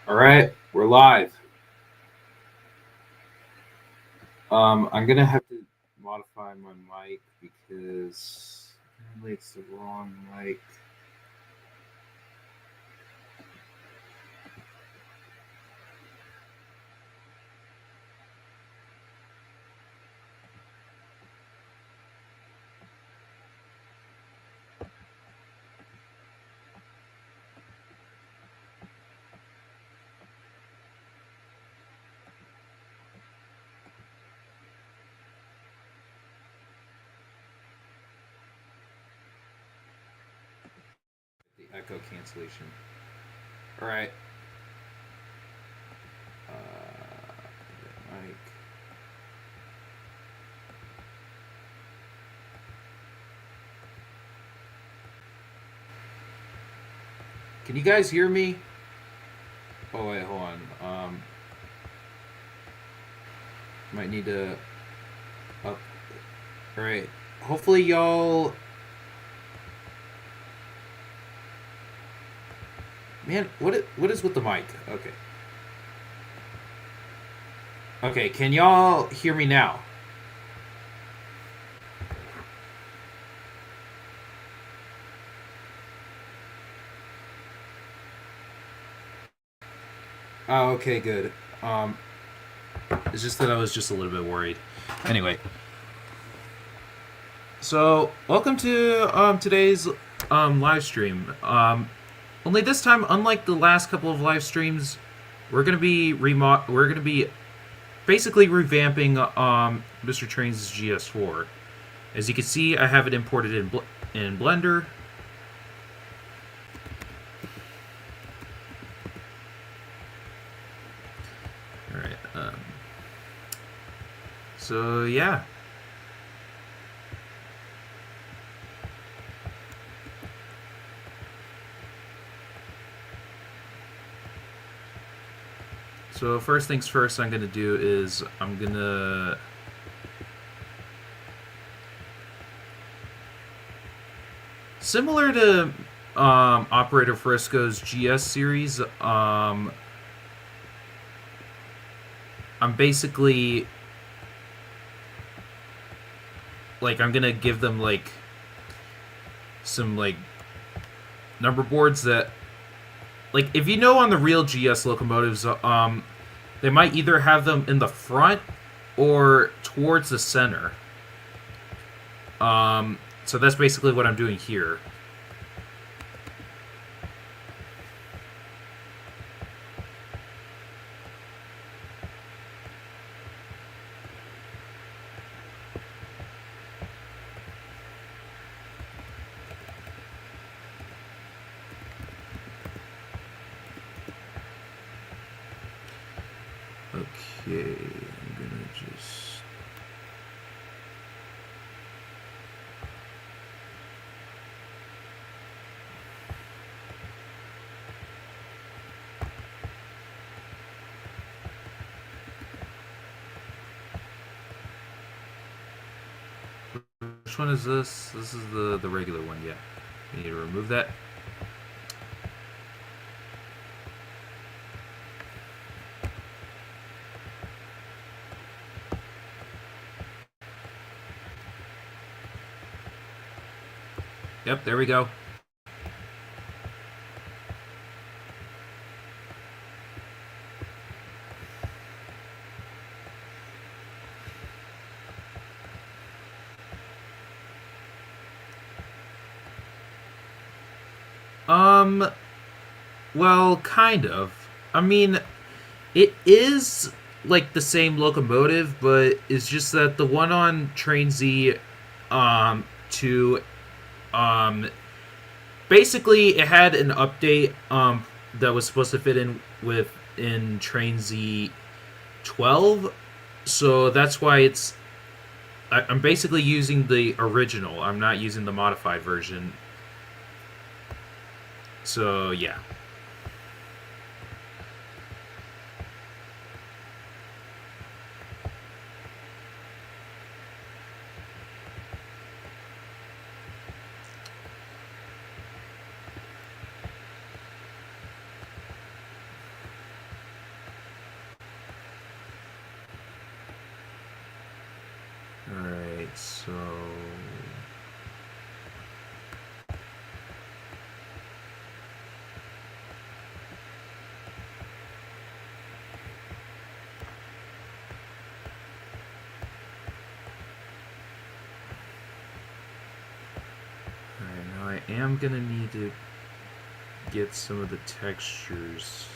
All right, we're live. I'm gonna have to modify my mic because apparently it's the wrong mic. The echo cancellation. All right. Mic. Can you guys hear me? Oh wait, hold on. Might need to up. All right. Hopefully y'all. Man, what is with the mic? Okay. Okay. Can y'all hear me now? Oh, okay, good. Um, it's just that I was just a little bit worried. Anyway, so welcome to today's live stream. Only this time, unlike the last couple of live streams, we're gonna be basically revamping Mrtrain's GS-4. As you can see, I have it imported in Blender. All right. So yeah. So first things first, I'm gonna do is I'm gonna similar to Operator Frisco's GS series. I'm basically like I'm gonna give them like some like number boards that like if you know on the real GS locomotives, they might either have them in the front or towards the center. So that's basically what I'm doing here. Okay, I'm gonna just. Which one is this? This is the regular one, yeah. We need to remove that. Yep, there we go. Um, well, kind of. I mean, it is like the same locomotive, but it's just that the one on Train Z, to um, basically it had an update that was supposed to fit in with in Train Z 12, so that's why I'm basically using the original. I'm not using the modified version. So yeah. so... Alright, now I am gonna need to get some of the textures.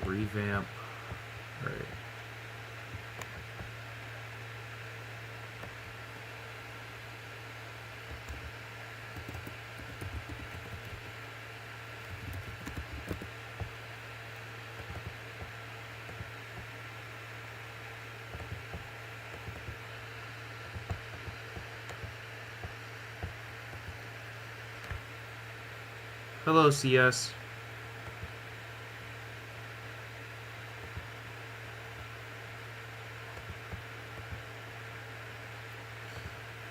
Revamp. Alright. Hello, CS.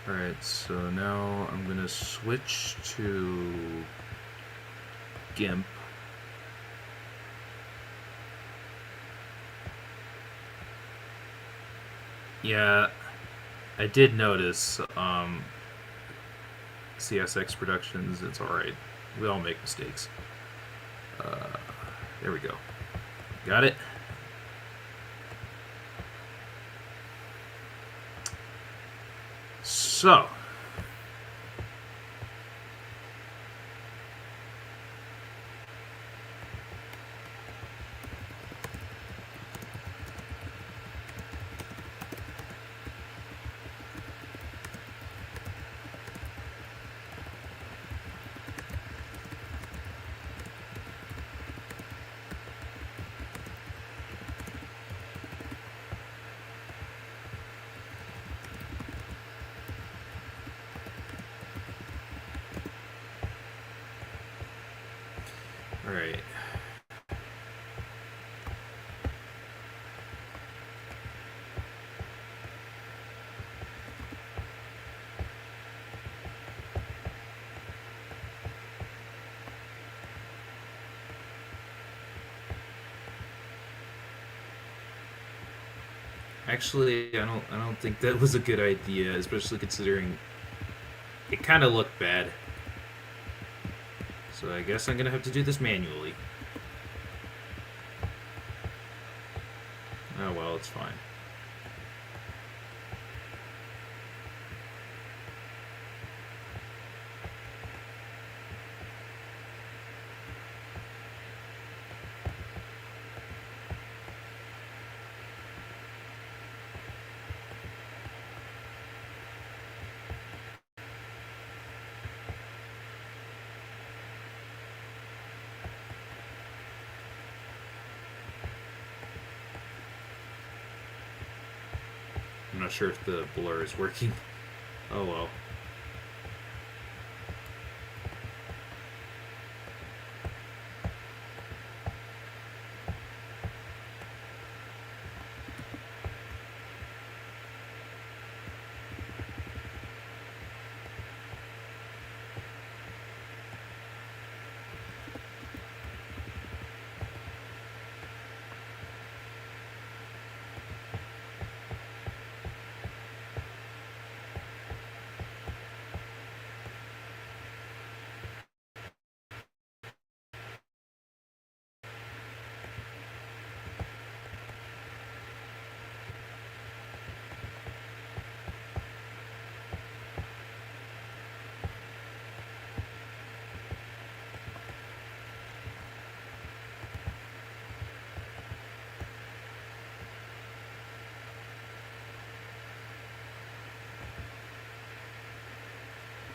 Alright, so now I'm gonna switch to GIMP. Yeah, I did notice, CSX Productions, it's alright. We all make mistakes. There we go. Got it? So. Alright. Actually, I don't think that was a good idea, especially considering it kind of looked bad. So I guess I'm gonna have to do this manually. Oh well, it's fine. I'm not sure if the blur is working. Oh well.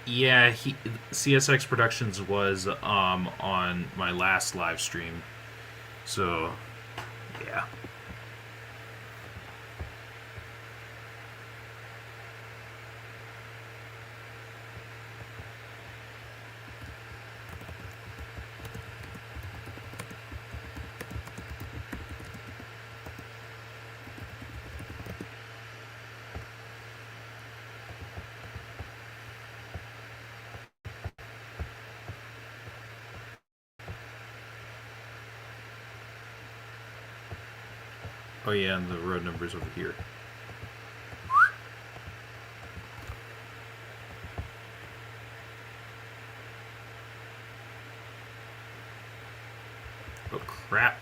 Yeah, CSX Productions was on my last live stream. So, yeah. Oh yeah, and the road number's over here. Oh crap.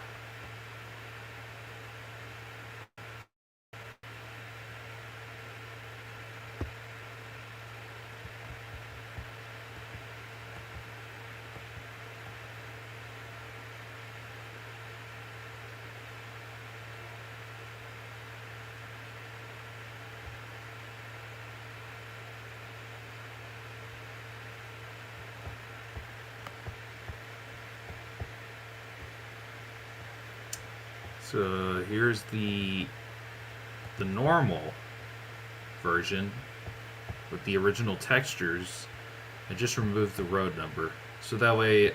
So here's the normal version with the original textures. I just removed the road number. So that way,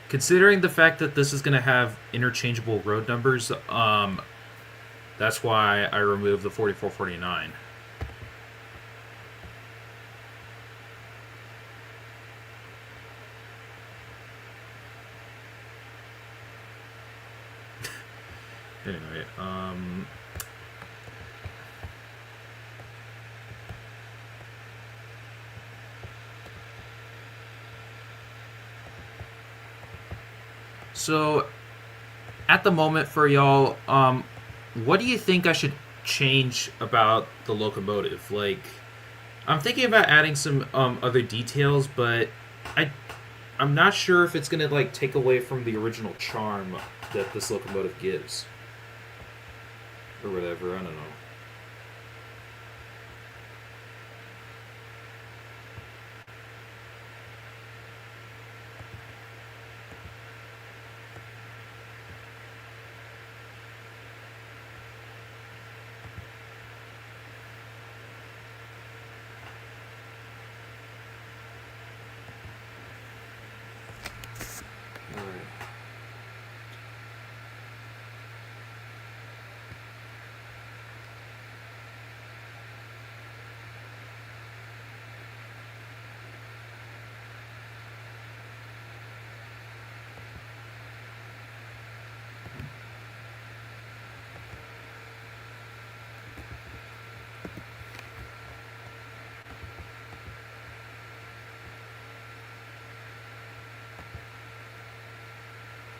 considering the fact that this is going to have interchangeable road numbers, that's why I removed the 4449. Anyway, so at the moment for y'all, what do you think I should change about the locomotive? Like, I'm thinking about adding some other details, but I I'm not sure if it's gonna like take away from the original charm that this locomotive gives, or whatever. I don't know.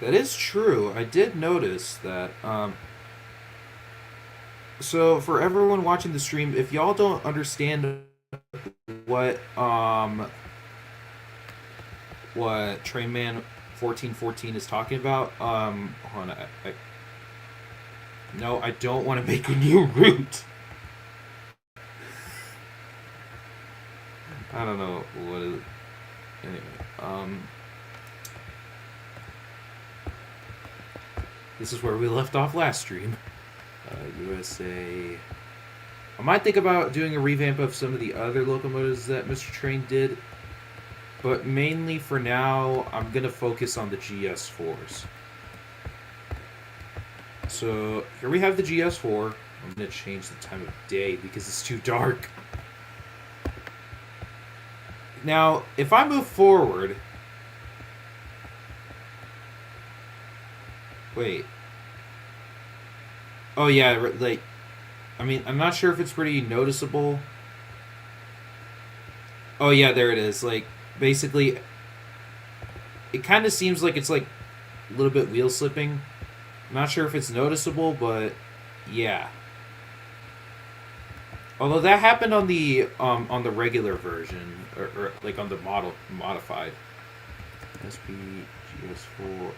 That is true. I did notice that. So for everyone watching the stream, if y'all don't understand what Trainman 1414 is talking about, hold on, no, I don't want to make a new route. I don't know what is. Anyway, this is where we left off last stream. USA. I might think about doing a revamp of some of the other locomotives that Mrtrain did, but mainly for now, I'm gonna focus on the GS4s. So here we have the GS4. I'm gonna change the time of day because it's too dark. Now, if I move forward... Wait. Oh, yeah, like... I mean, I'm not sure if it's pretty noticeable. Oh, yeah, there it is. Like, basically... It kind of seems like it's, like, a little bit wheel slipping. I'm not sure if it's noticeable, but... Yeah. Although that happened on the regular version, or like on the modified. SP GS4,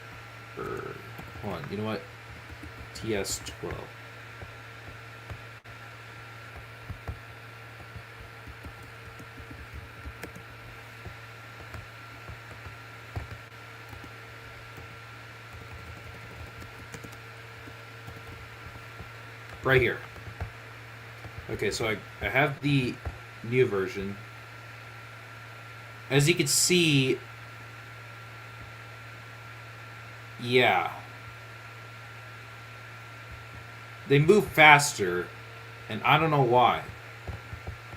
or hold on, you know what? TS12. Right here. Okay, so I have the new version. As you can see, yeah. They move faster, and I don't know why.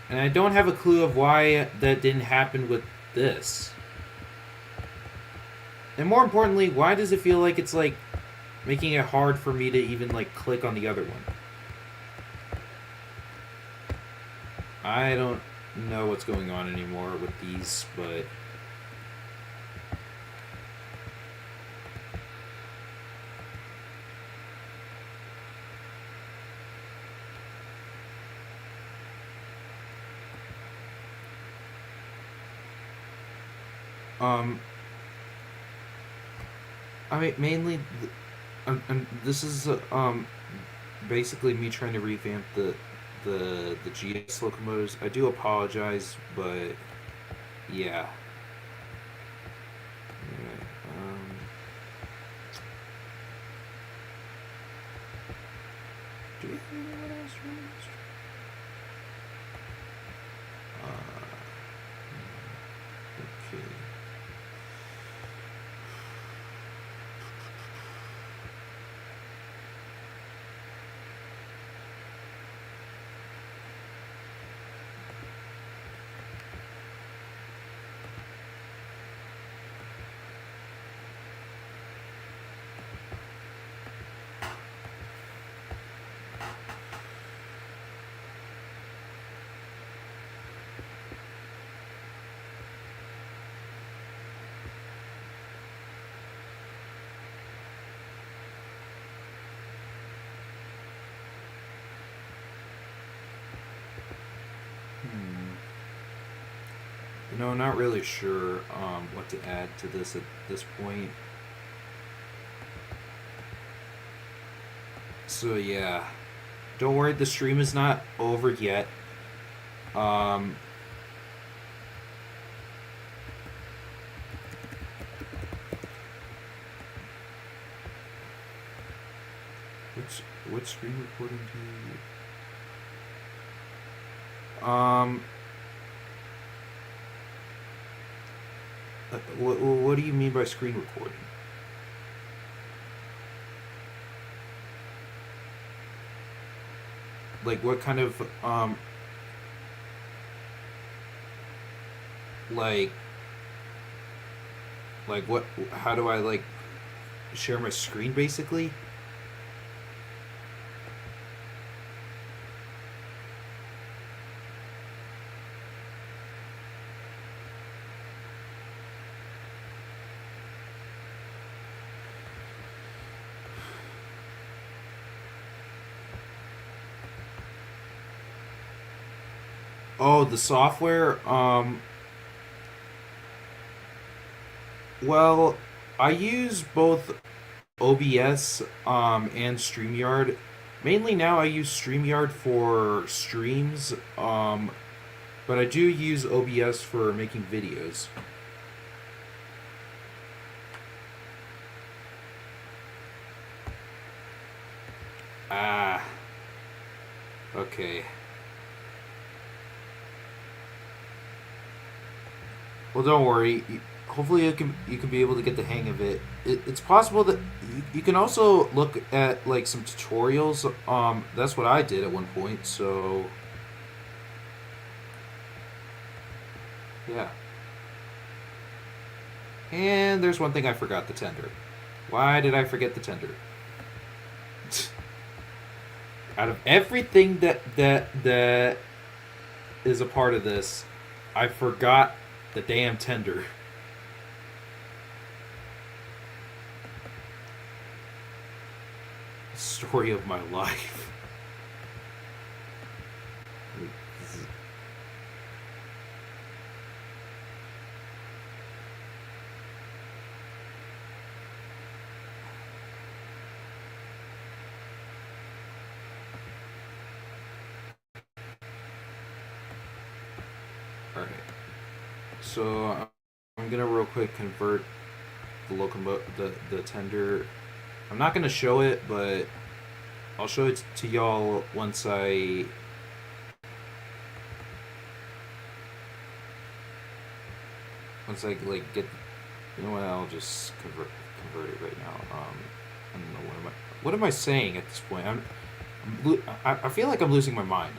And I don't have a clue of why that didn't happen with this. And more importantly, why does it feel like it's like making it hard for me to even like click on the other one. I don't know what's going on anymore with these, but um I mean mainly this is basically me trying to revamp the GS locomotives. I do apologize, but yeah. Alright, do we have anyone else from this? Okay. You know, not really sure what to add to this at this point. So yeah, don't worry, the stream is not over yet. Um, what screen recording do you? What do you mean by screen recording? Like what kind of like what? How do I like share my screen basically? Oh, the software. Well, I use both OBS and StreamYard. Mainly now I use StreamYard for streams, but I do use OBS for making videos. Ah, okay. Well, don't worry. Hopefully, you can be able to get the hang of it. It's possible that you can also look at like some tutorials. That's what I did at one point. So yeah. And there's one thing I forgot: the tender. Why did I forget the tender? Out of everything that is a part of this, I forgot the damn tender. Story of my life. Alright. So I'm gonna real quick convert the tender. I'm not gonna show it, but I'll show it to y'all once I like get. You know what? I'll just convert it right now. I don't know what am I saying at this point. I feel like I'm losing my mind.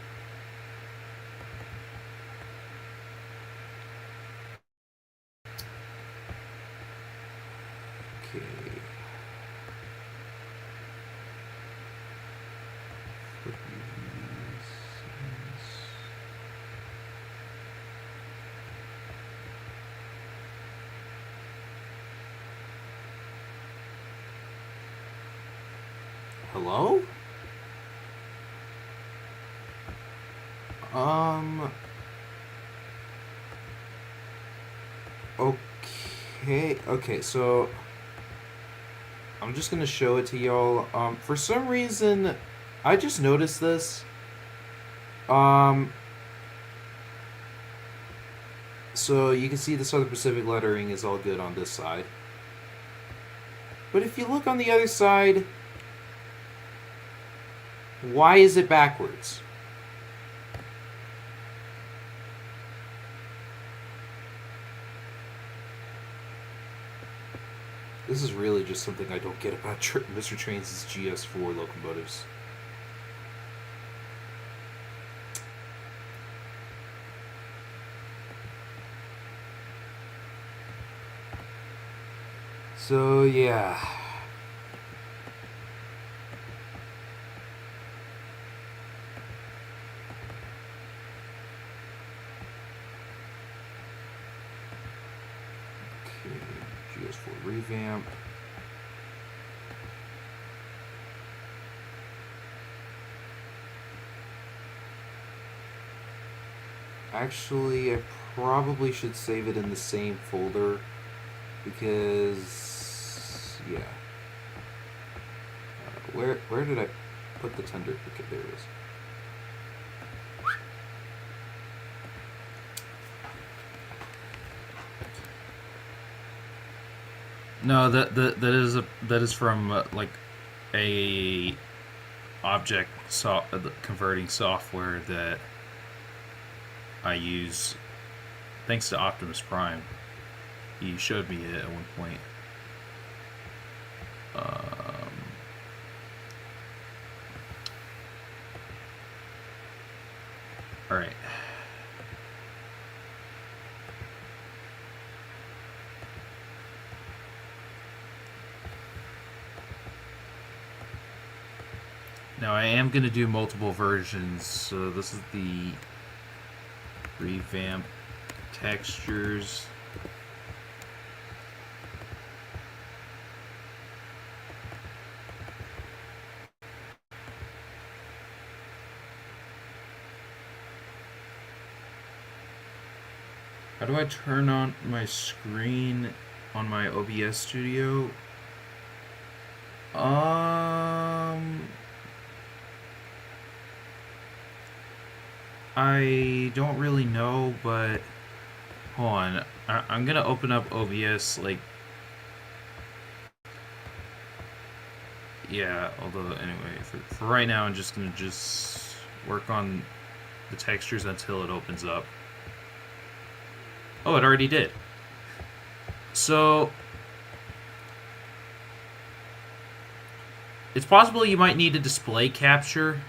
Okay. Hello? Okay, so I'm just gonna show it to y'all. For some reason, I just noticed this. Um, so you can see the Southern Pacific lettering is all good on this side. But if you look on the other side, why is it backwards? This is really just something I don't get about Mrtrain's GS-4 locomotives. So, yeah. Okay, GS-4 revamp. Actually, I probably should save it in the same folder because, yeah. Where did I put the tender? Okay, there it is. No, that is from like a converting software that I use thanks to Optimus Prime. He showed me it at one point. All right. Now I am going to do multiple versions. So this is the revamp textures. How do I turn on my screen on my OBS studio? I don't really know, but hold on. I'm gonna open up OBS, like, yeah, although, anyway, for right now, I'm just gonna work on the textures until it opens up. Oh, it already did. So, it's possible you might need a display capture.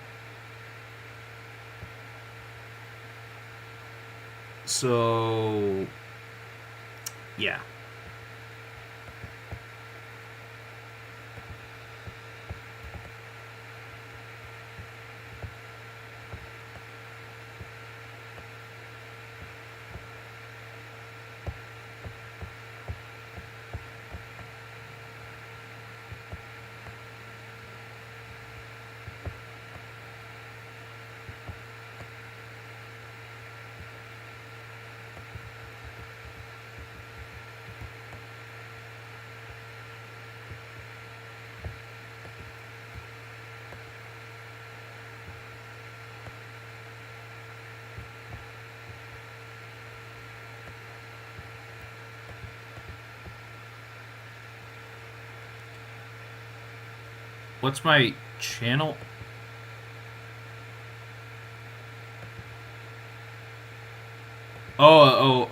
So, yeah. What's my channel?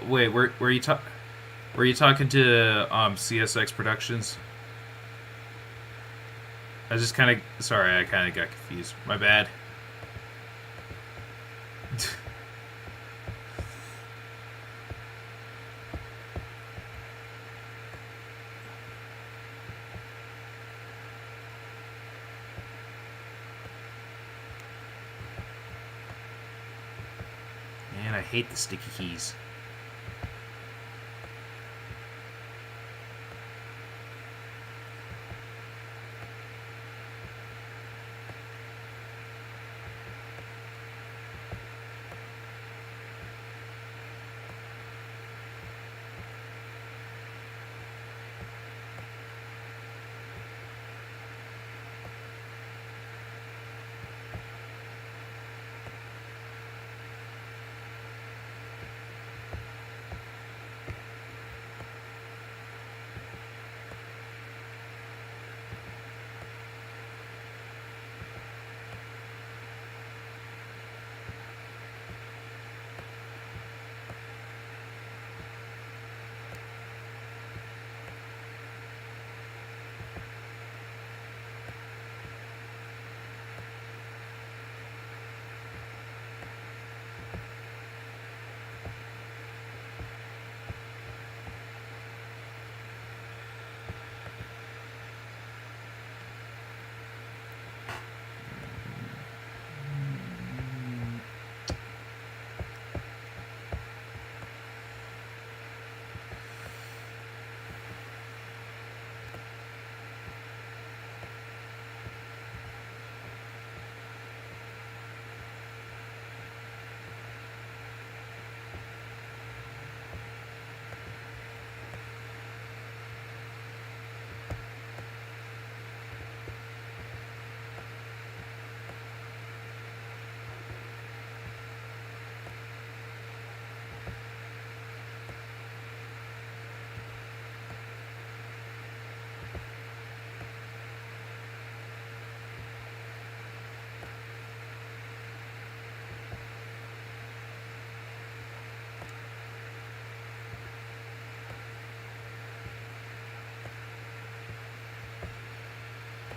Wait, were you talking to CSX Productions? I just kind of sorry, I kind of got confused. My bad. Man, I hate the sticky keys.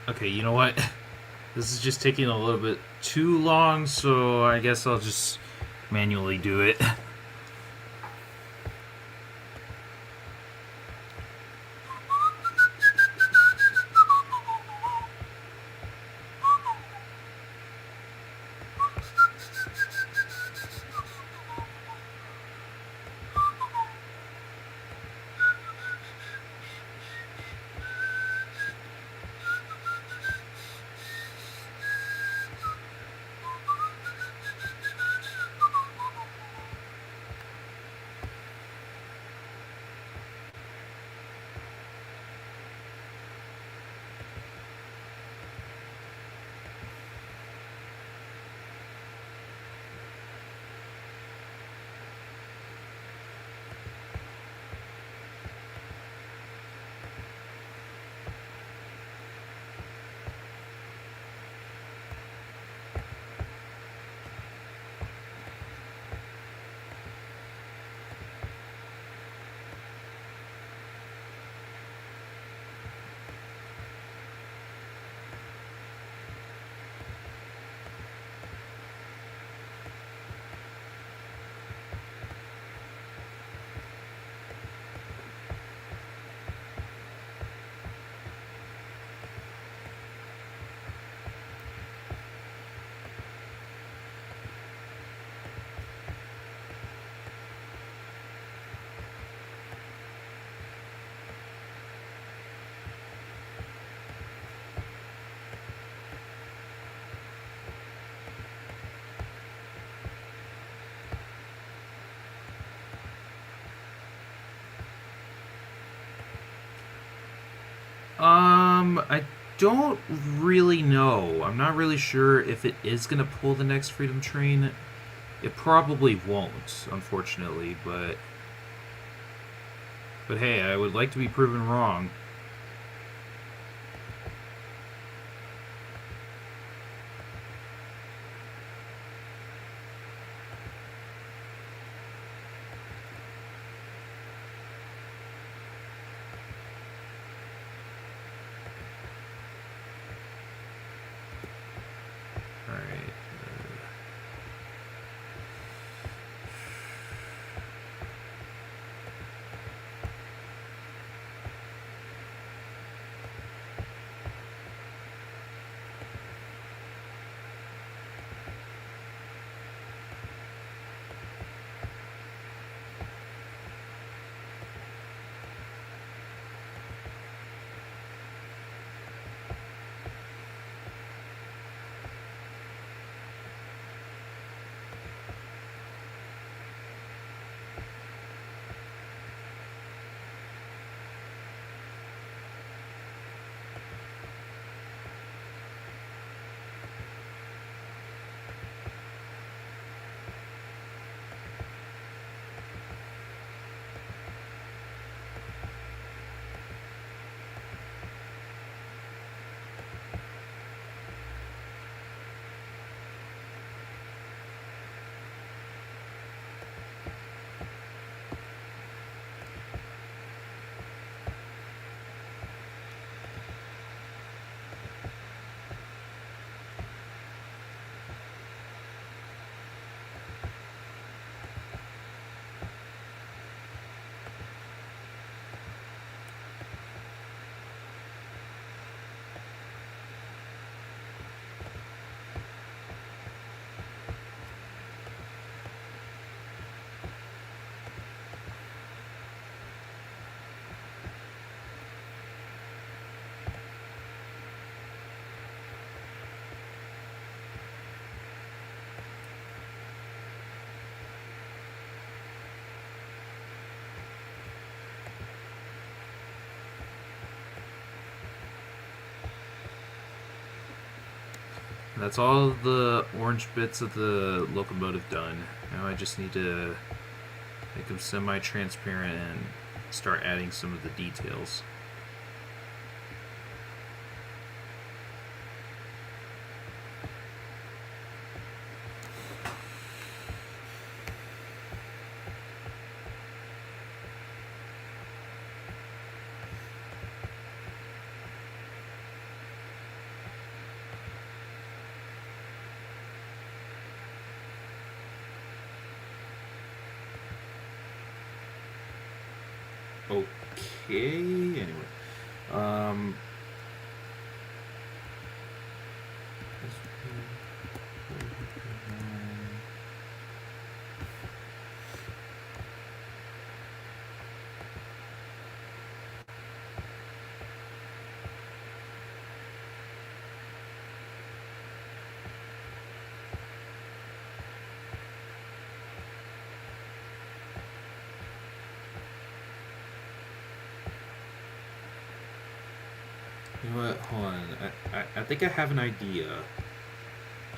Okay, you know what? This is just taking a little bit too long, so I guess I'll just manually do it. I don't really know. I'm not really sure if it is gonna pull the next Freedom Train. It probably won't, unfortunately, but hey, I would like to be proven wrong. Alright. That's all the orange bits of the locomotive done. Now I just need to make them semi-transparent and start adding some of the details. Okay. Anyway. Um. You know what? Hold on. I think I have an idea.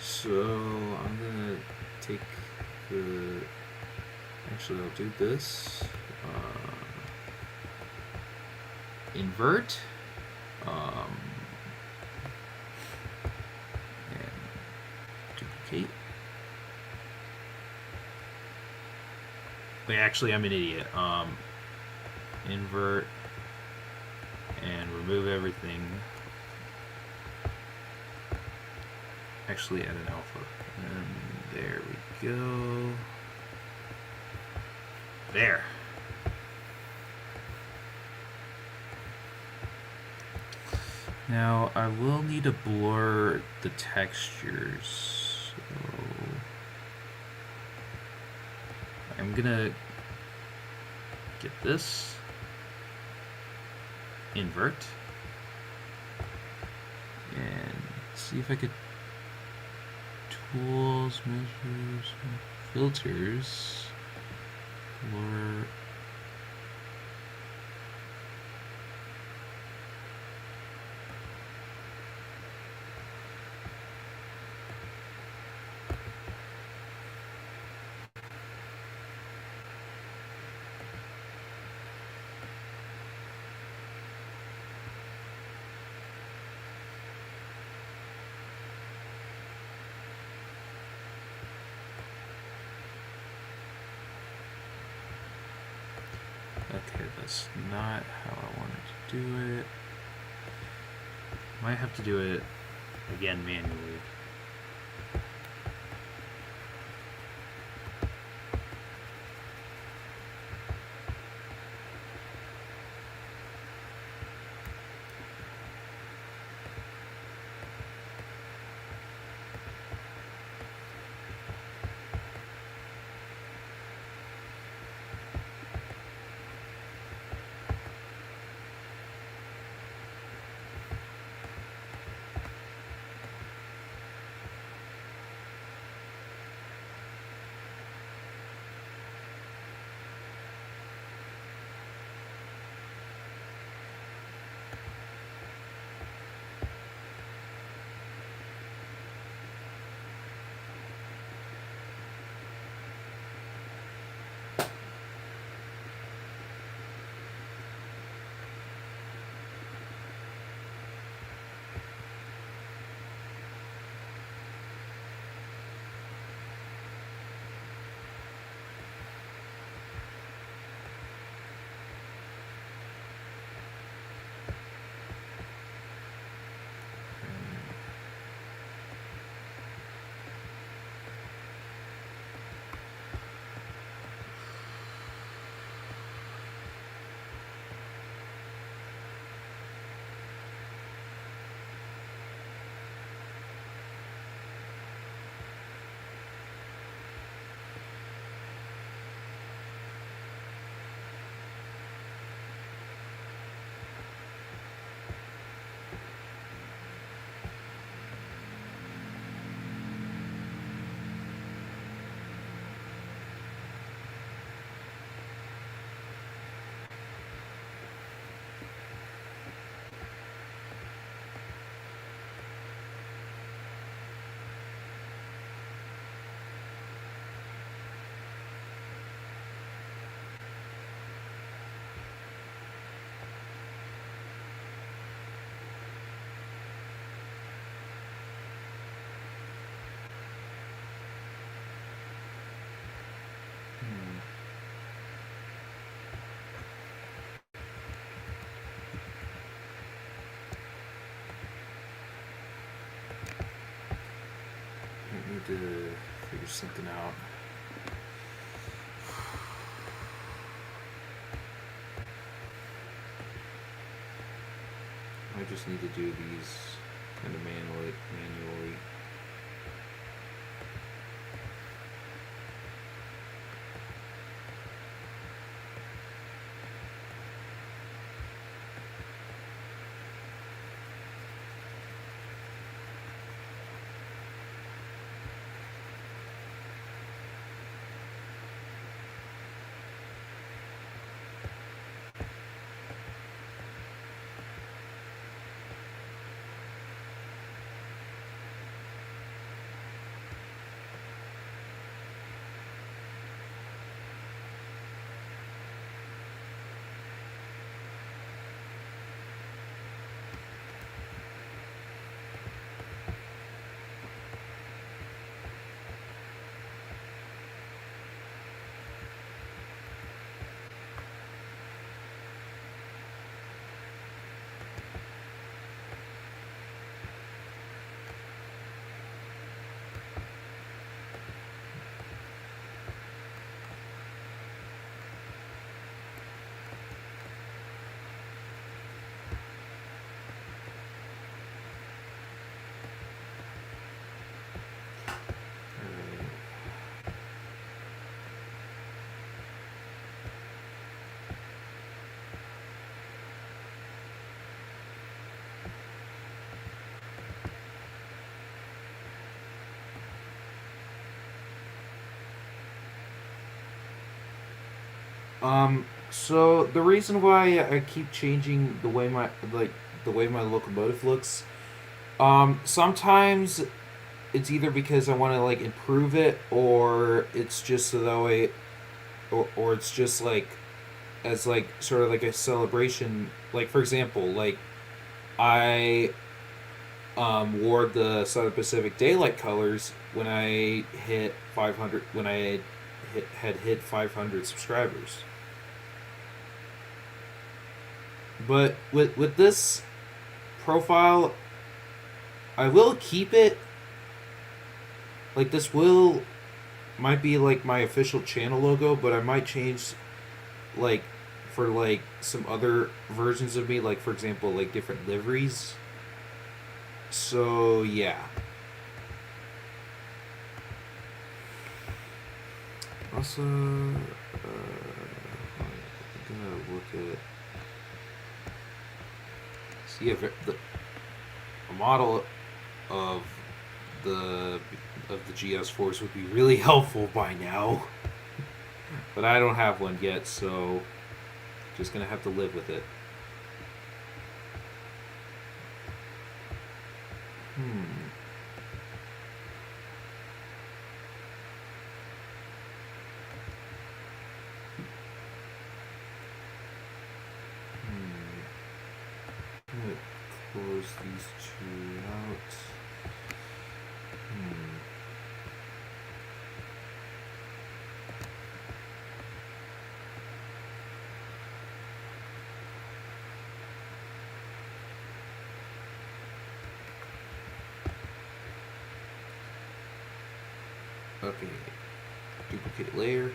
So I'm gonna take the. Actually, I'll do this. Invert. Um, and duplicate. Wait, actually, I'm an idiot. Invert and remove everything. Actually, add an alpha. And there we go. There. Now, I will need to blur the textures. So I'm gonna get this. Invert. And see if I could. Tools, measures, filters. Blur. Okay, that's not how I wanted to do it. Might have to do it again manually. I need to figure something out. just need to do these kind of manually. So the reason why I keep changing the way my locomotive looks, sometimes it's either because I want to like improve it, or it's just so that way, or it's just like as like sort of like a celebration. Like for example, like I wore the Southern Pacific Daylight colors when I hit 500 when I had hit 500 subscribers. But with this profile, I will keep it. Like this will might be like my official channel logo, but I might change like for like some other versions of me, like for example, like different liveries. So yeah. Also, I'm gonna look at. See if a model of the GS-4s would be really helpful by now. But I don't have one yet, so just gonna have to live with it. I'm gonna close these two out. Okay, duplicate layer.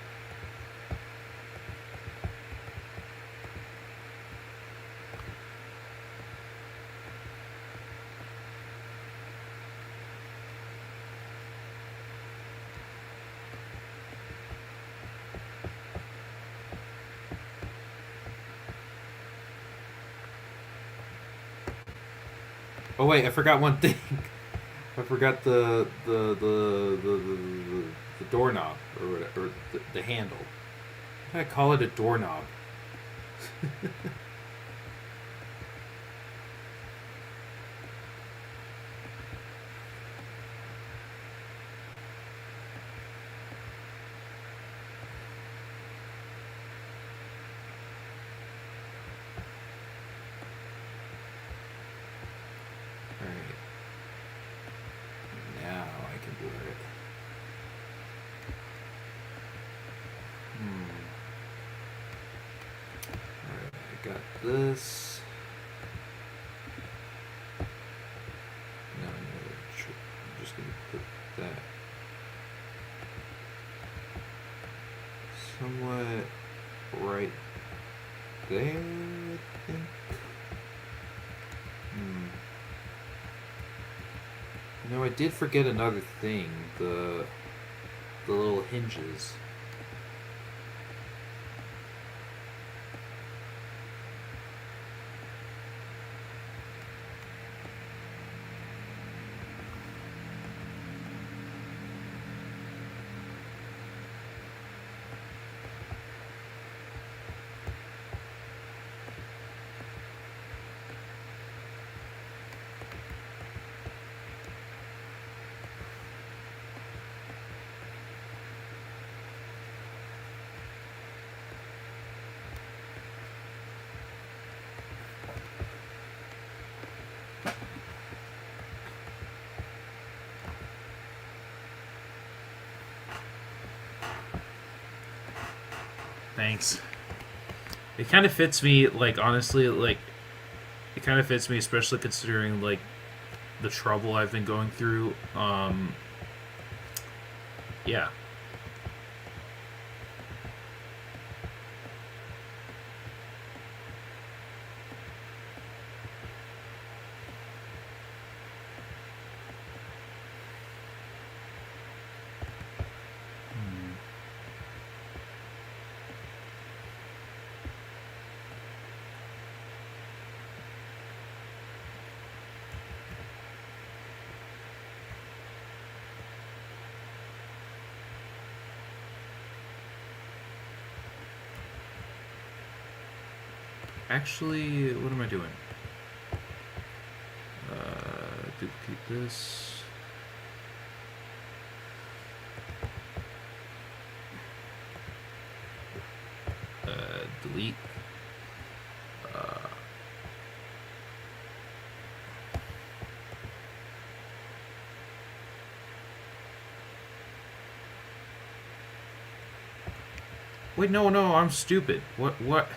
Oh wait, I forgot one thing. I forgot the doorknob or the handle. Why did I call it a doorknob? Alright. Now I can blur it. Alright, I got this. Now I'm just gonna put that somewhat right there, I think. No, I did forget another thing. The little hinges. Thanks. It kind of fits me, like, honestly, like, it kind of fits me, especially considering, like, the trouble I've been going through. Yeah. Actually, what am I doing? Duplicate this. Delete. Wait, no, I'm stupid. What?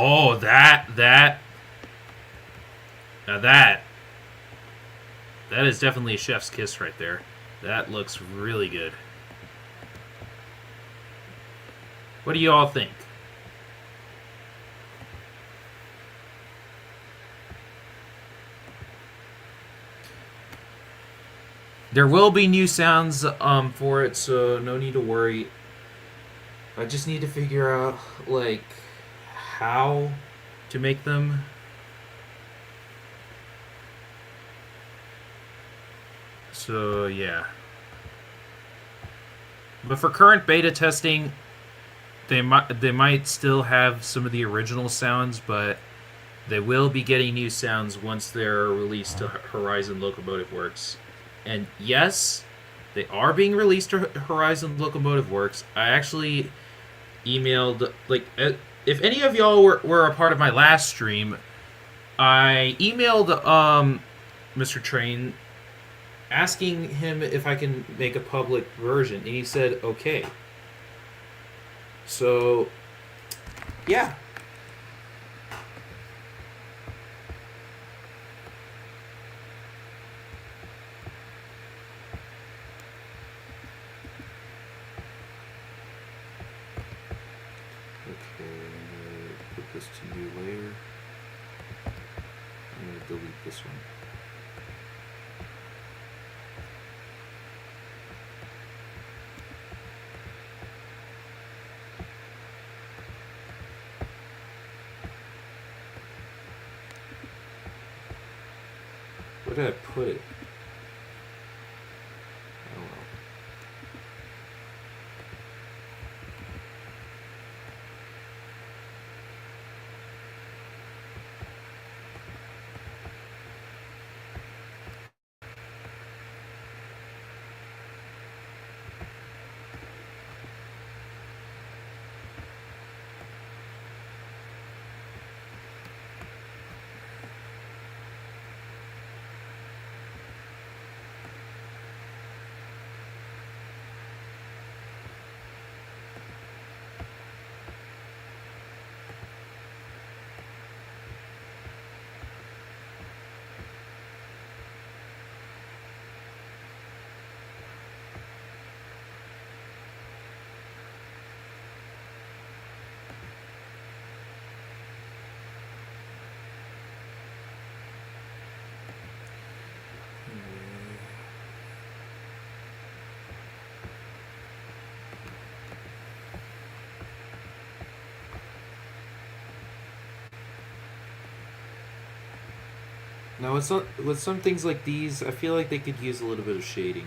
Oh, now that is definitely a chef's kiss right there. That looks really good. What do you all think? There will be new sounds for it, so no need to worry. I just need to figure out, like, how to make them. So yeah. But for current beta testing, they might still have some of the original sounds, but they will be getting new sounds once they're released to Horizon Locomotive Works. And yes, they are being released to Horizon Locomotive Works. I actually emailed, like, if any of y'all were a part of my last stream, I emailed Mrtrain asking him if I can make a public version, and he said okay. So, yeah. Okay, I'm gonna put this to new layer. I'm gonna delete this one. Where did I put it? Oh well. Now, with some things like these, I feel like they could use a little bit of shading.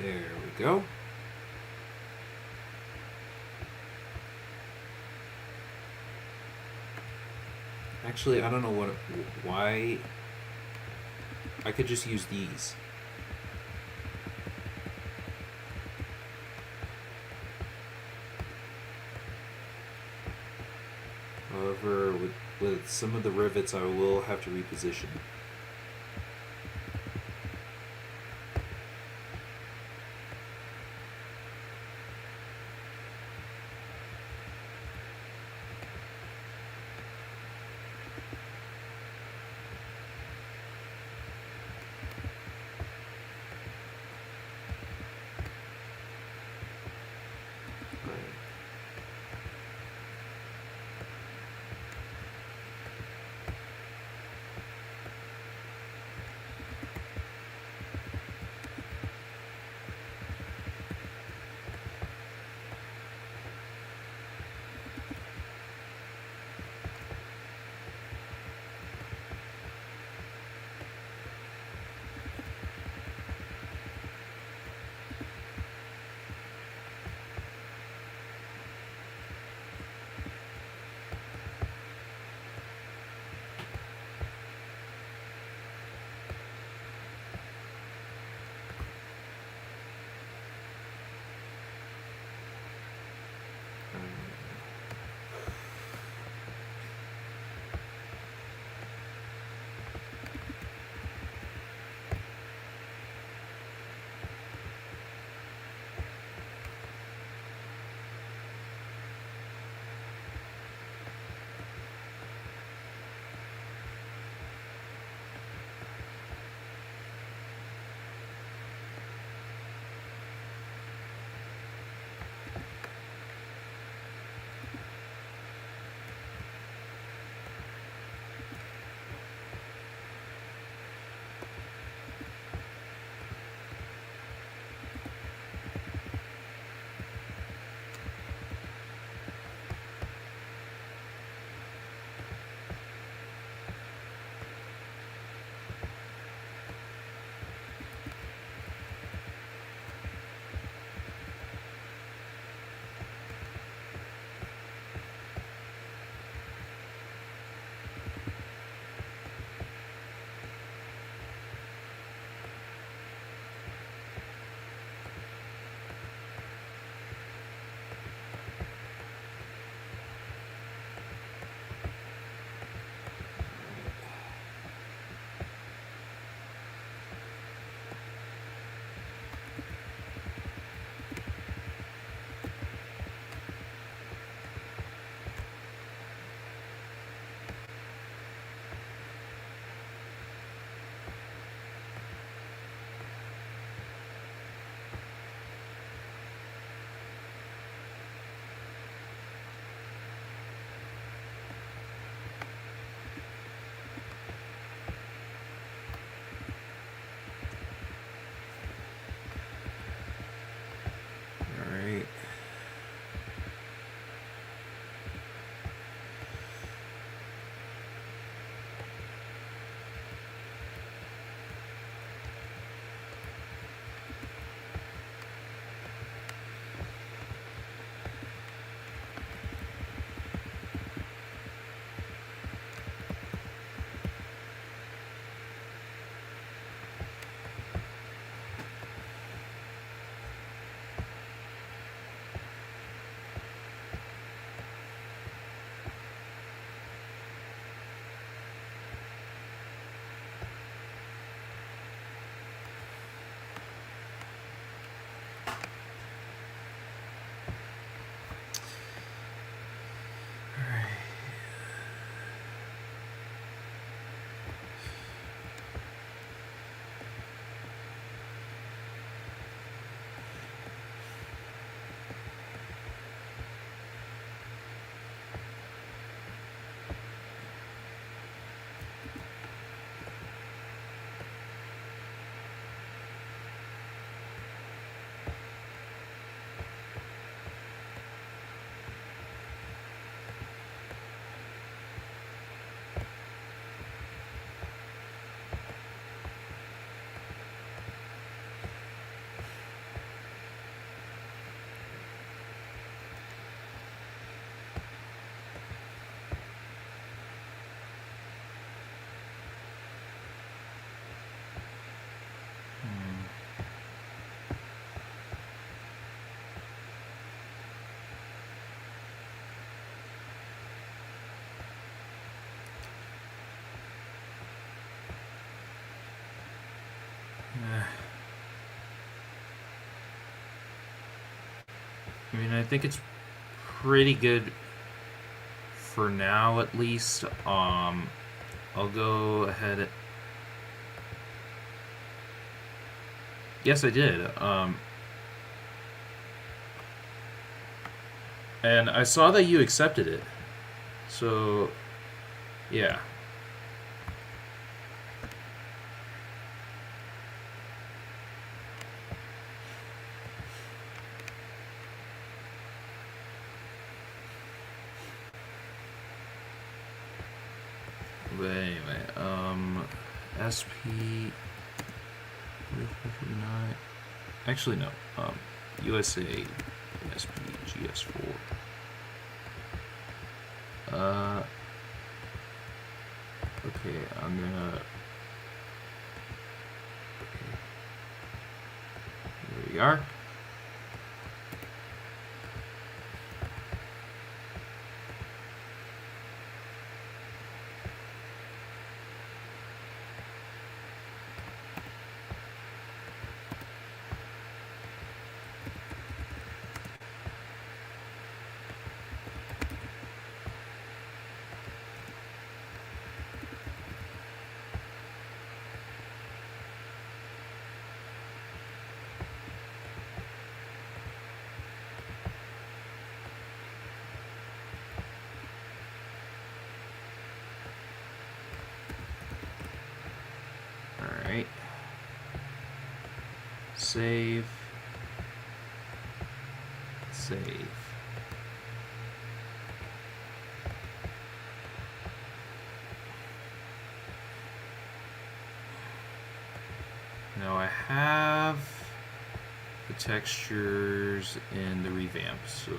There we go. Actually, I don't know why. I could just use these. However, with some of the rivets, I will have to reposition. I mean, I think it's pretty good for now, at least. I'll go ahead. Yes, I did. And I saw that you accepted it. So, yeah. But anyway, SP 459. Actually, no. USA SP GS-4. Okay, I'm gonna. Okay. Here we are. Alright. Save. Save. Now I have the textures in the revamp, so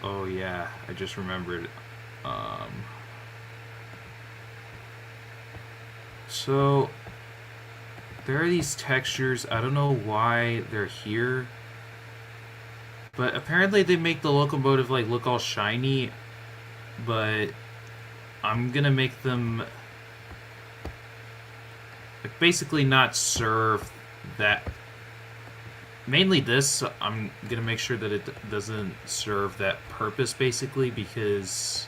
oh yeah, I just remembered. So there are these textures. I don't know why they're here, but apparently they make the locomotive like look all shiny. But I'm gonna make them like, basically not serve that. Mainly this, I'm gonna make sure that it doesn't serve that purpose, basically, because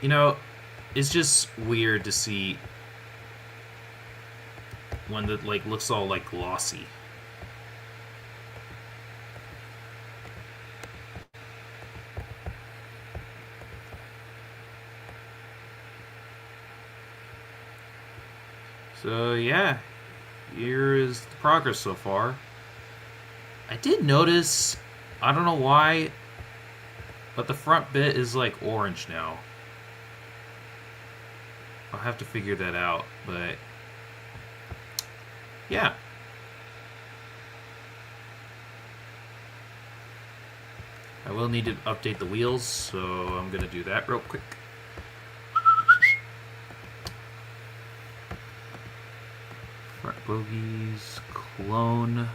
you know, it's just weird to see one that like looks all like glossy. So yeah, here is the progress so far. I did notice, I don't know why, but the front bit is like orange now. I'll have to figure that out, but yeah. I will need to update the wheels, so I'm gonna do that real quick. Front bogies, clone.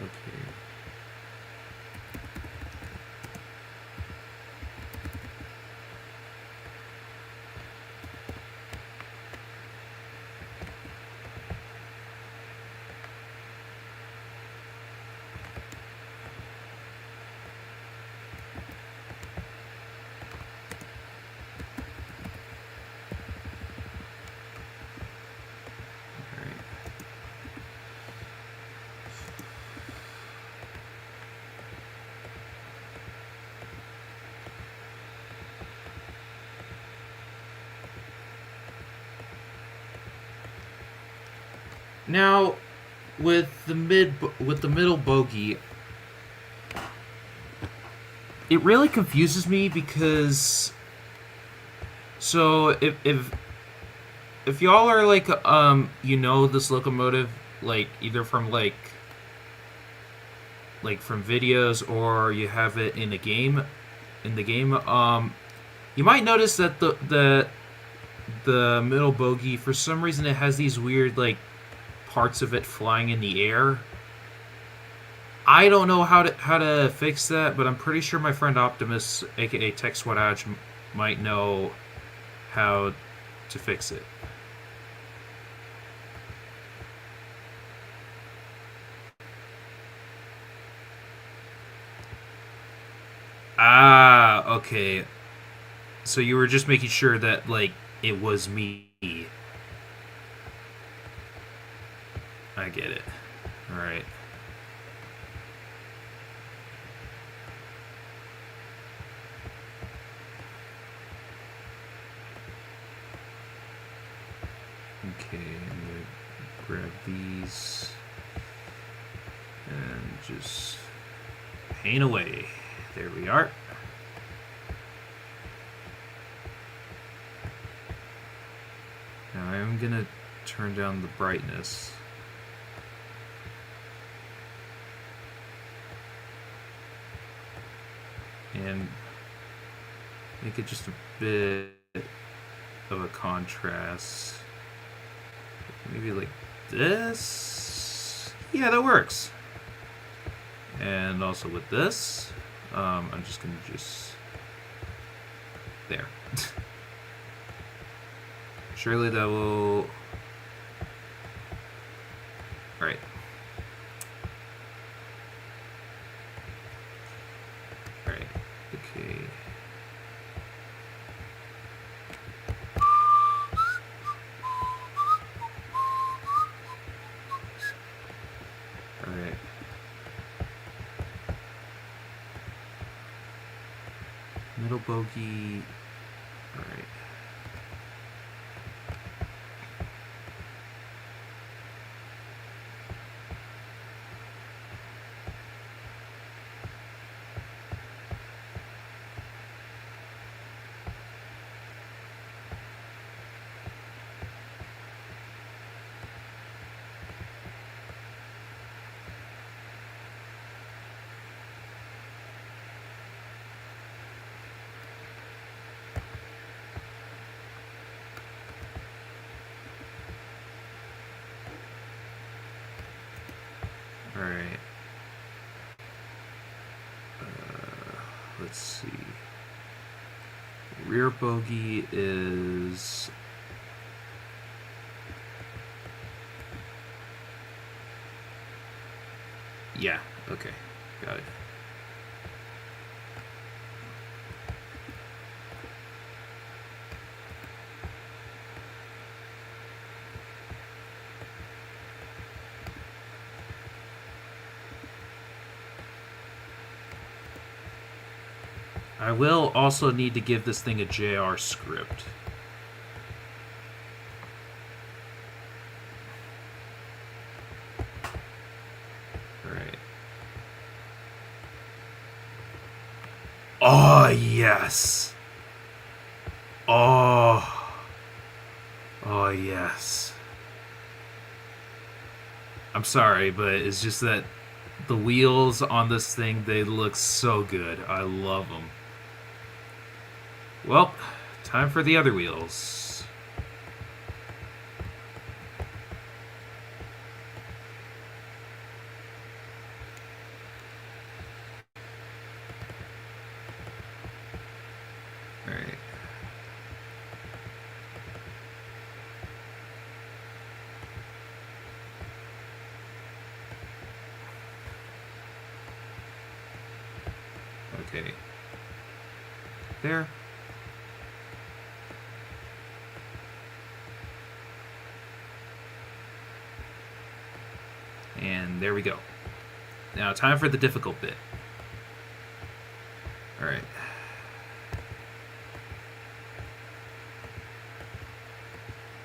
Okay. Now, with the middle bogey, it really confuses me because so if if y'all are like you know this locomotive like either from like from videos or you have it in a game you might notice that the middle bogie, for some reason, it has these weird like parts of it flying in the air. I don't know how to fix that, but I'm pretty sure my friend Optimus, aka Tech Swadage, might know how to fix it. Ah, okay. So you were just making sure that like it was me. I get it. All right. Okay, I'm gonna grab these and just paint away. There we are. Now I'm gonna turn down the brightness. And make it just a bit of a contrast. Maybe like this. Yeah, that works. And also with this, I'm just gonna there. Surely that will. All right. All right. Okay. Alright. Middle bogey. Alright. Alright. Let's see. Rear bogey is. Yeah, okay. Got it. I will also need to give this thing a JR script. Alright. Oh, yes. Oh. Oh, yes. I'm sorry, but it's just that the wheels on this thing, they look so good. I love them. Well, time for the other wheels. Alright. Okay. There. And there we go. Now, time for the difficult bit. Alright.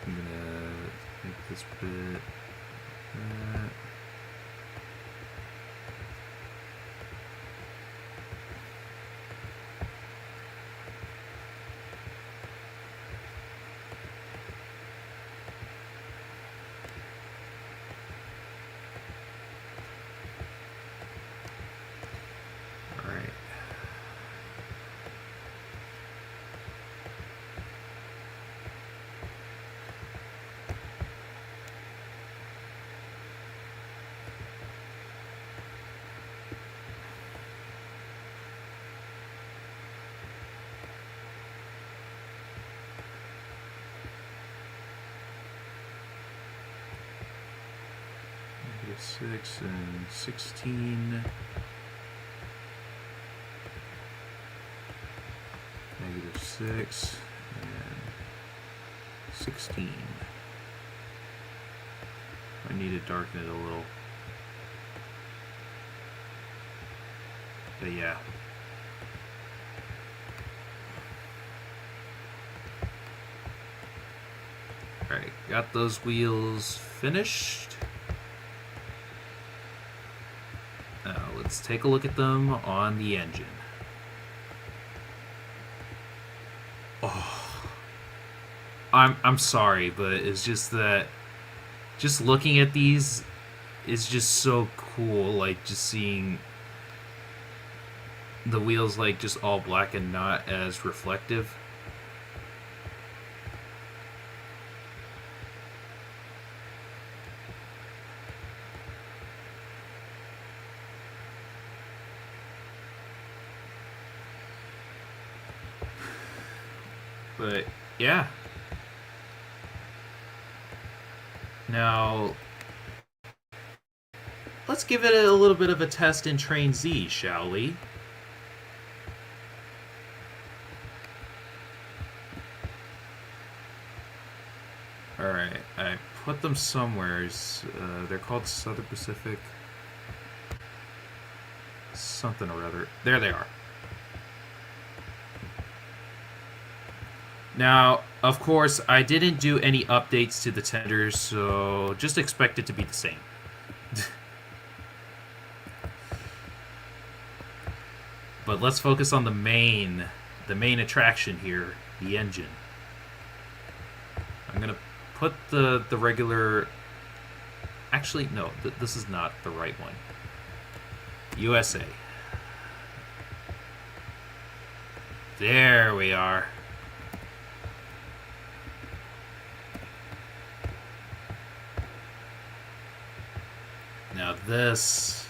I'm gonna make this bit. -6 and 16. -6 and 16. I need to darken it a little. But yeah. Alright, got those wheels finished. Now let's take a look at them on the engine. Oh, I'm sorry, but it's just that just looking at these is just so cool. Like just seeing the wheels like just all black and not as reflective. But yeah. Now let's give it a little bit of a test in Train Z, shall we? Alright, I put them somewheres. They're called Southern Pacific something or other. There they are. Now, of course, I didn't do any updates to the tenders, so just expect it to be the same. But let's focus on the main attraction here, the engine. I'm gonna put the regular. Actually, no, this is not the right one. USA. There we are. Now this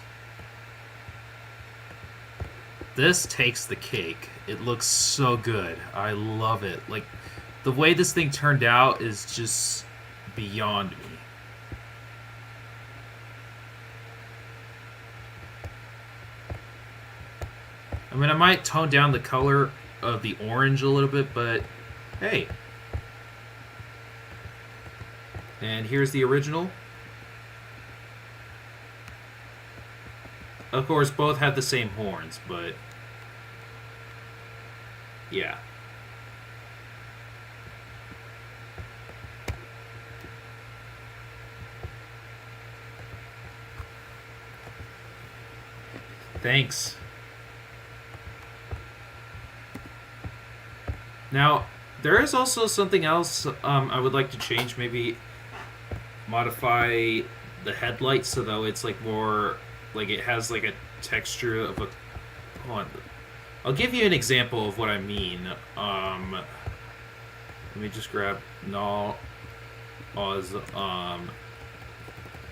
takes the cake. It looks so good. I love it. Like, the way this thing turned out is just beyond me. I mean, I might tone down the color of the orange a little bit, but hey. And here's the original. Of course, both had the same horns, but yeah. Thanks. Now, there is also something else I would like to change. Maybe modify the headlights so that it's like more, like it has like a texture of a. Hold on. I'll give you an example of what I mean. Let me just grab Null Oz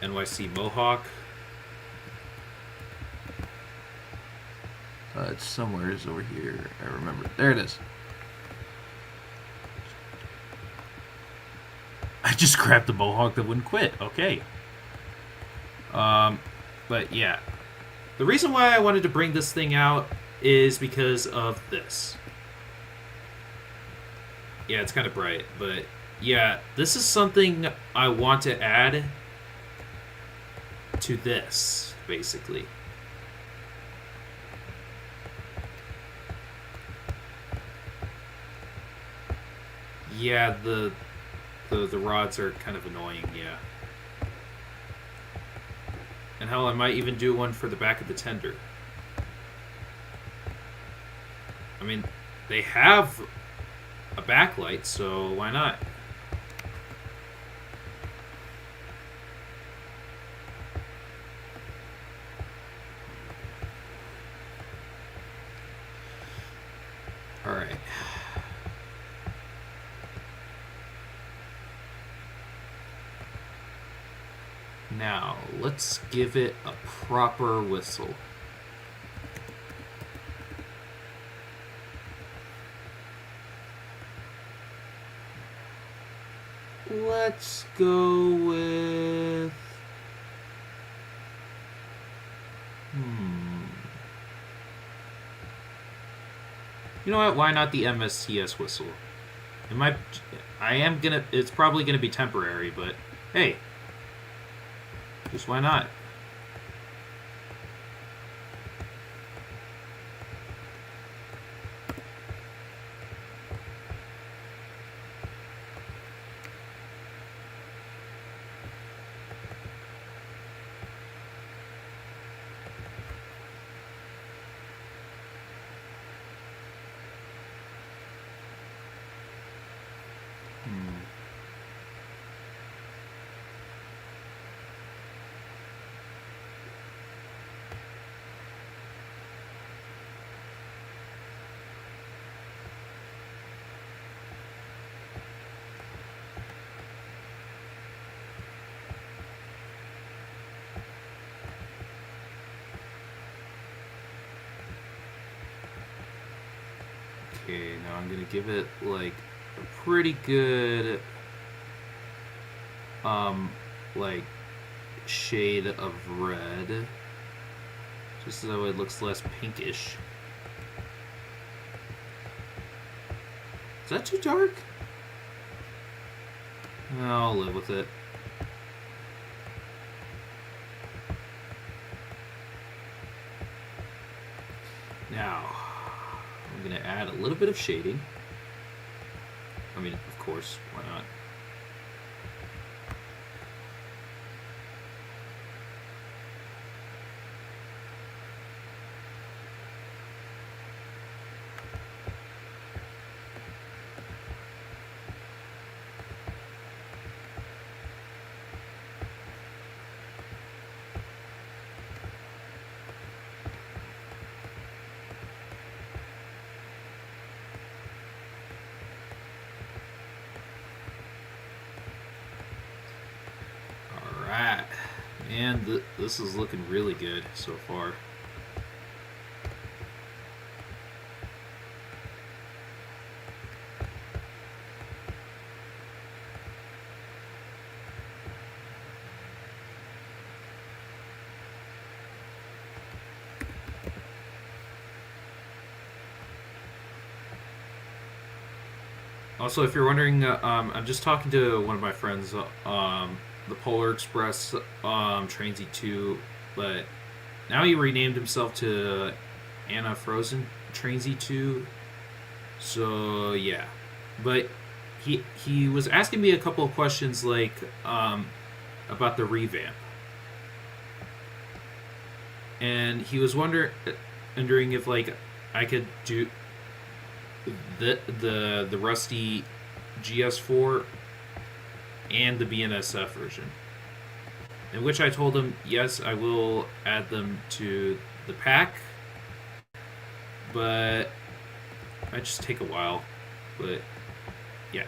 NYC Mohawk. It's somewhere over here. I remember. There it is. I just grabbed the Mohawk that wouldn't quit. Okay. But yeah. The reason why I wanted to bring this thing out is because of this. Yeah, it's kind of bright, but yeah, this is something I want to add to this, basically. Yeah, the rods are kind of annoying, yeah. And hell, I might even do one for the back of the tender. I mean, they have a backlight, so why not? Alright. Now, let's give it a proper whistle. Let's go with You know what? Why not the MSTS whistle? It might. I am gonna. It's probably gonna be temporary, but hey, just why not? Okay, now I'm gonna give it like a pretty good like shade of red, just so it looks less pinkish. Is that too dark? I'll live with it. Now, I'm going to add a little bit of shading. I mean, of course, why not? And this is looking really good so far. Also, if you're wondering, I'm just talking to one of my friends, the Polar Express Train Z2, but now he renamed himself to Anna Frozen Train Z2. So yeah, but he was asking me a couple of questions like about the revamp, and he was wondering if like I could do the rusty GS-4 and the BNSF version. In which I told him, yes, I will add them to the pack, but it might just take a while. But yeah.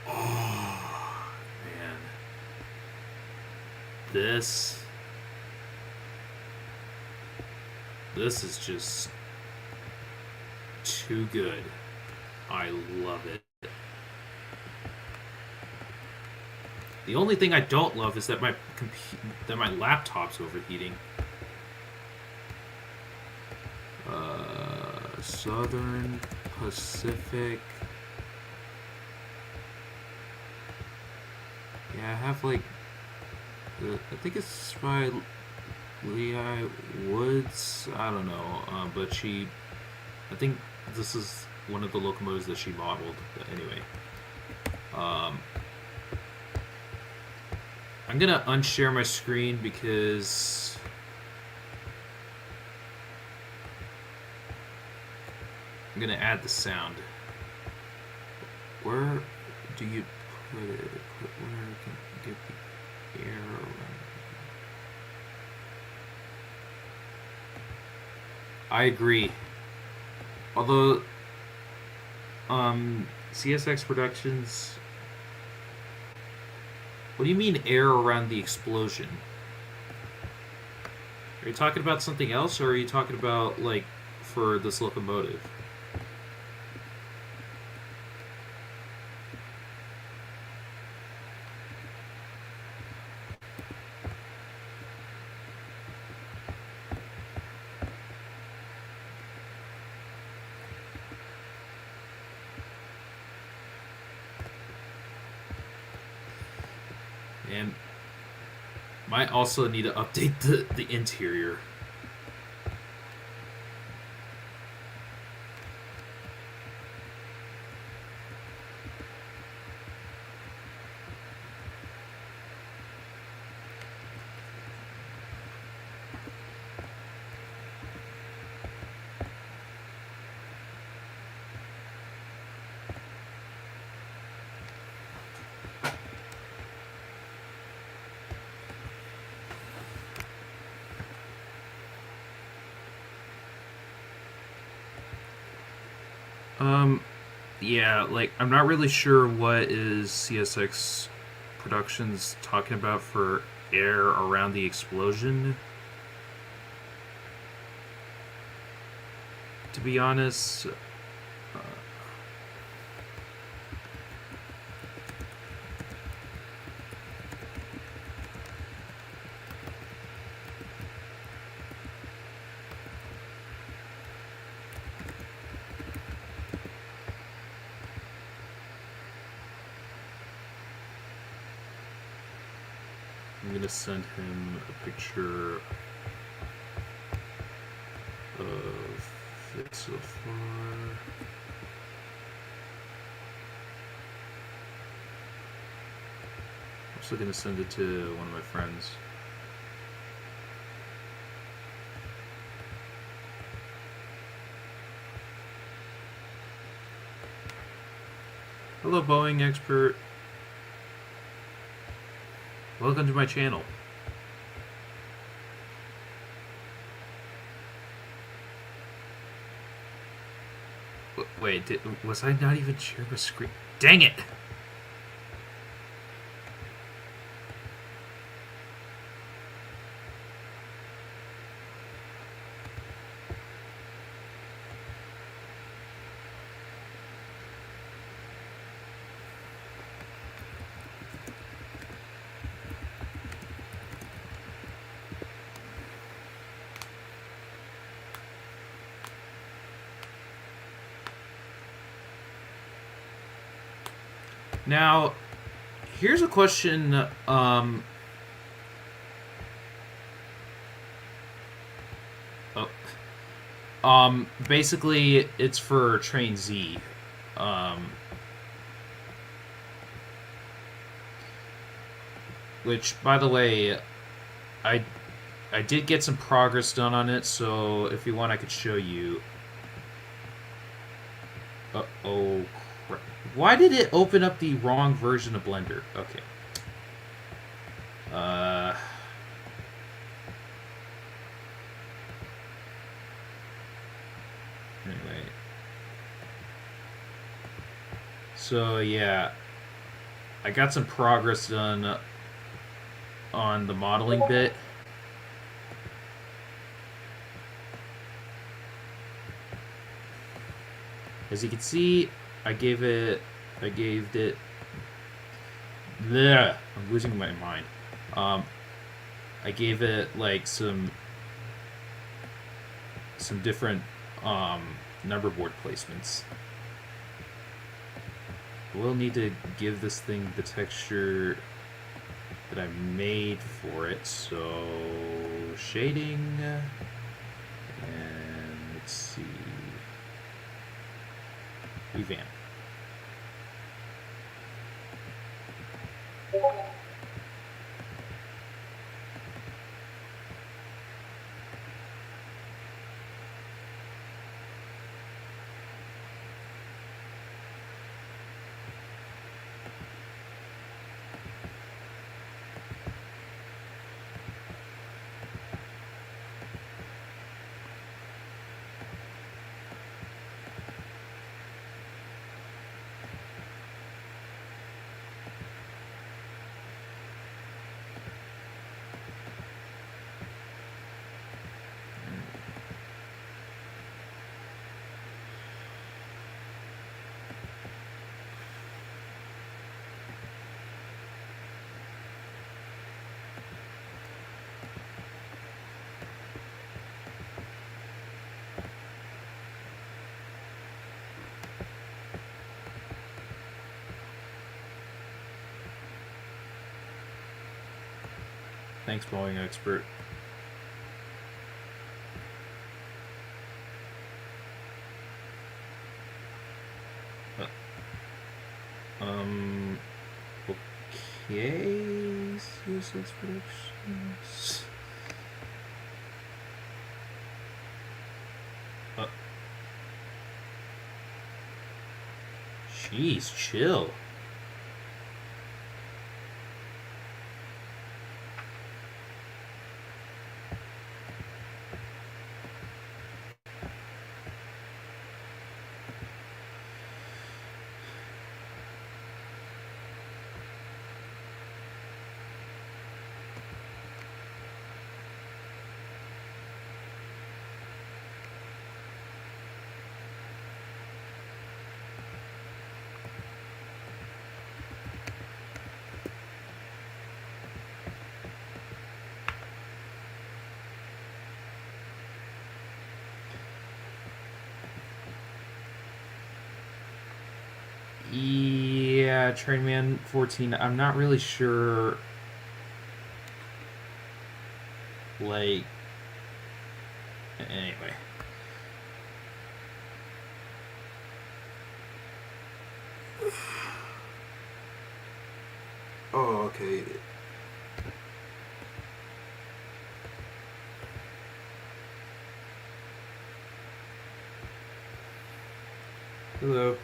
Oh man. This is just too good. I love it. The only thing I don't love is that my laptop's overheating. Southern Pacific. Yeah, I have like I think it's by Lehigh Woods. I don't know, but I think this is one of the locomotives that she modeled. But anyway, I'm gonna unshare my screen because I'm gonna add the sound. Where do you put it? Where I can get the air around? I agree. Although, CSX Productions. What do you mean air around the explosion? Are you talking about something else, or are you talking about, like, for this locomotive? And might also need to update the interior. Yeah, like I'm not really sure what is CSX Productions talking about for air around the explosion. To be honest, I'm gonna send him a picture of it so far. I'm also gonna send it to one of my friends. Hello, Boeing expert. Welcome to my channel. Wait, was I not even sharing my screen? Dang it! Now, here's a question. Basically, it's for Train Z. Um, which, by the way, I I did get some progress done on it. So if you want, I could show you. Oh crap! Why did it open up the wrong version of Blender? Okay. Anyway. So yeah, I got some progress done on the modeling bit. As you can see, I gave it. Bleh, I'm losing my mind. I gave it like some different number board placements. We'll need to give this thing the texture that I made for it. So shading, and let's see, revamp. Thanks, mowing expert. Um. Okay. CSS predictions. Jeez, chill. Yeah, Trainman 14. I'm not really sure. Like, anyway. Oh, okay. Hello.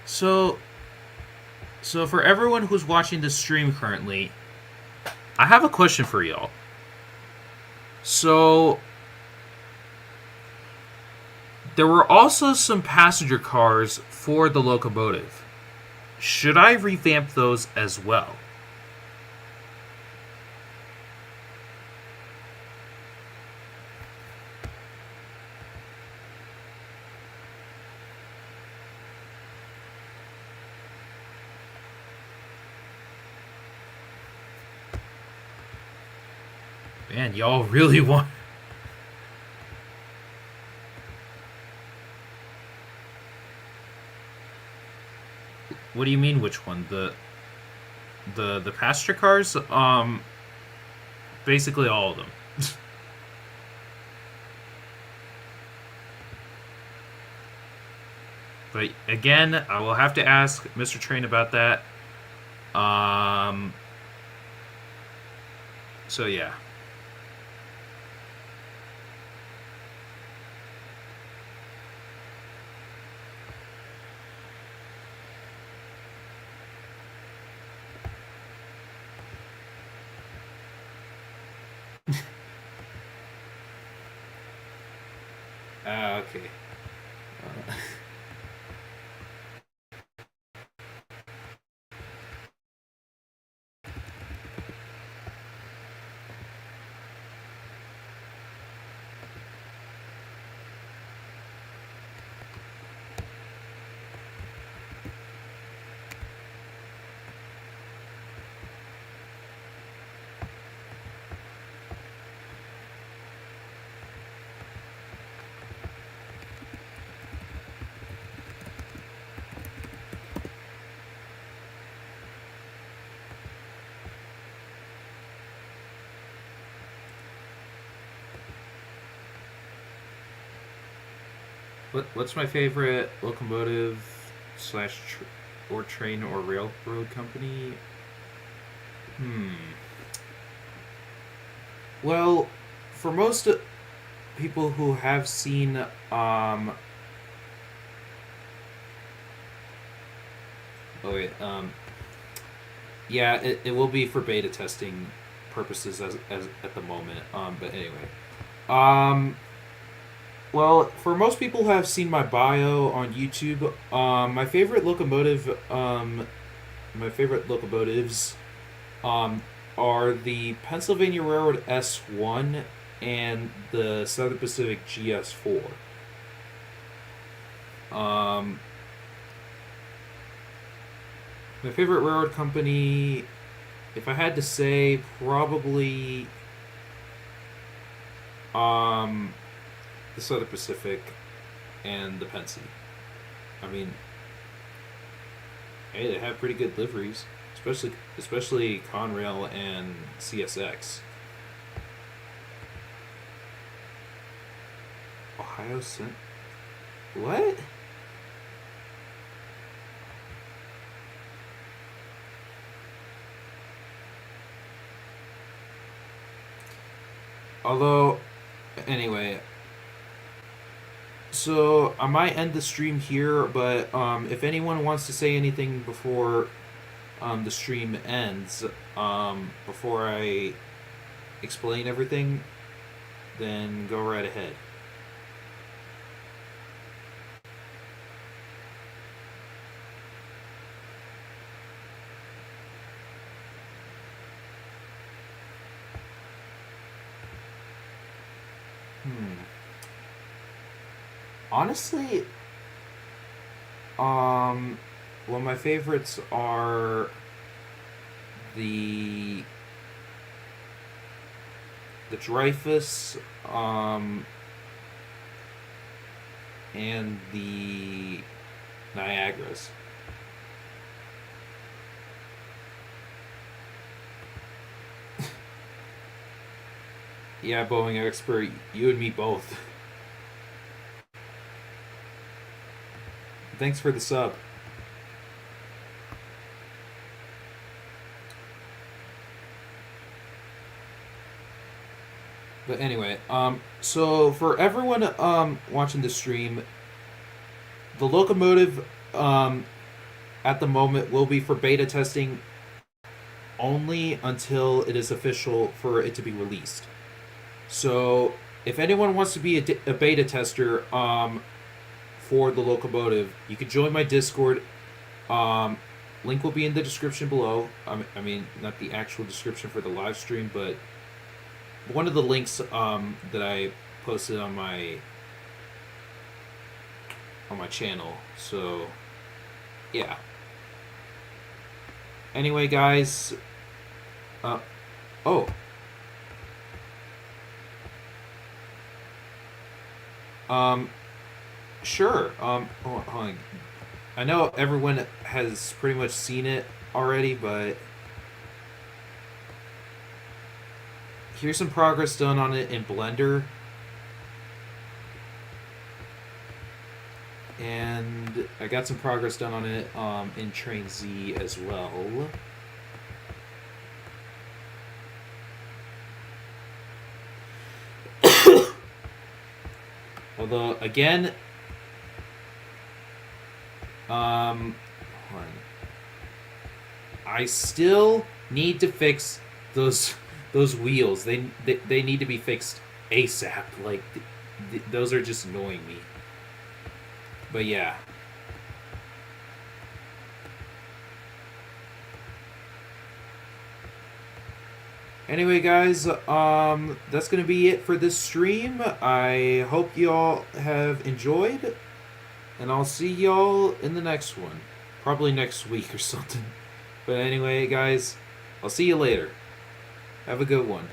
So, so for everyone who's watching this stream currently, I have a question for y'all. So, there were also some passenger cars for the locomotive. Should I revamp those as well? Man, y'all really want... What do you mean, which one? The passenger cars? Basically all of them. But again, I will have to ask Mrtrain about that. So yeah. Okay. What's my favorite locomotive slash or train or railroad company? Well, for most people who have seen oh wait, yeah, it will be for beta testing purposes as at the moment. But anyway, um, well, for most people who have seen my bio on YouTube, my favorite locomotives, um, are the Pennsylvania Railroad S1 and the Southern Pacific GS-4. Um, my favorite railroad company, if I had to say, probably the Southern Pacific and the Pennsy. I mean, hey, they have pretty good liveries, especially Conrail and CSX. Ohio Cent. What? Although, anyway, so I might end the stream here, but if anyone wants to say anything before the stream ends, before I explain everything, then go right ahead. Hmm. Honestly, well, my favorites are the the Dreyfus, and the Niagaras. Yeah, Boeing expert, you and me both. Thanks for the sub. But anyway, so for everyone watching the stream, the locomotive at the moment will be for beta testing only until it is official for it to be released. So if anyone wants to be a beta tester for the locomotive, you can join my Discord. Link will be in the description below. I mean, not the actual description for the live stream, but one of the links that I posted on my channel. So yeah. Anyway, guys. Oh. Sure. Hold on. I know everyone has pretty much seen it already, but here's some progress done on it in Blender. And I got some progress done on it in Train Z as well. Although, again, I still need to fix those wheels. They need to be fixed ASAP. Like, those are just annoying me. But yeah. Anyway, guys, that's gonna be it for this stream. I hope y'all have enjoyed, and I'll see y'all in the next one. Probably next week or something. But anyway, guys, I'll see you later. Have a good one.